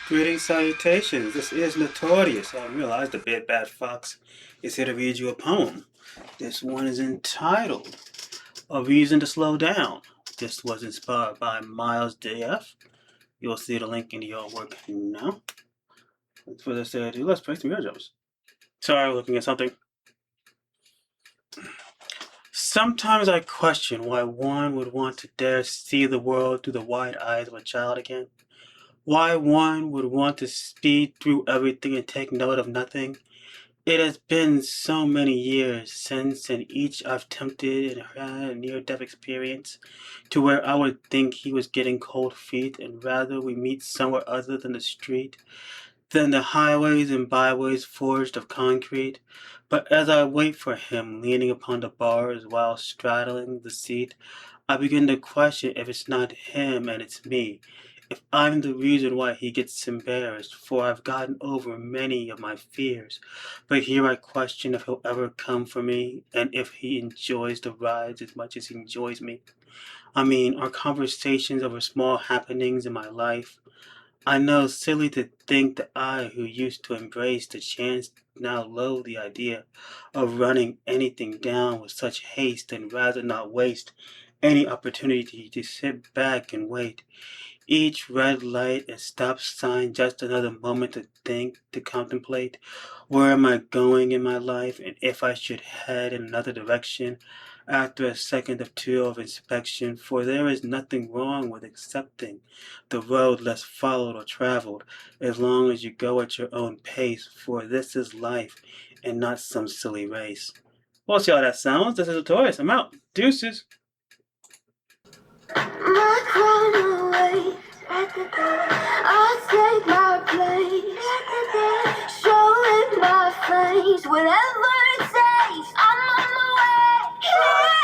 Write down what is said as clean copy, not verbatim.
Greetings, salutations. This is Notorious. I realize the Big Bad Fox is here to read you a poem. This one is entitled A Reason to Slow Down. This was inspired by Miles D.F. You'll see the link in the artwork now. For this ado, let's play some eardrums. Sorry, looking at something. Sometimes I question why one would want to dare see the world through the wide eyes of a child again. Why one would want to speed through everything and take note of nothing. It has been so many years since, and each I've tempted and had a near-death experience, to where I would think he was getting cold feet, and rather we meet somewhere other than the street, than the highways and byways forged of concrete. But as I wait for him, leaning upon the bars while straddling the seat, I begin to question if it's not him and it's me, if I'm the reason why he gets embarrassed, for I've gotten over many of my fears. But here I question if he'll ever come for me, and if he enjoys the rides as much as he enjoys me. I mean, our conversations over small happenings in my life. I know, silly to think that I, who used to embrace the chance, now loathe the idea of running anything down with such haste, and rather not waste any opportunity to sit back and wait. Each red light and stop sign just another moment to think, to contemplate. Where am I going in my life, and if I should head in another direction after a second or two of inspection, for there is nothing wrong with accepting the road less followed or traveled, as long as you go at your own pace, for this is life and not some silly race. Well, see how that sounds. This is Notorious. I'm out. Deuces. My crown away, I'll take my place, show it my face, whatever it takes, I'm on my way.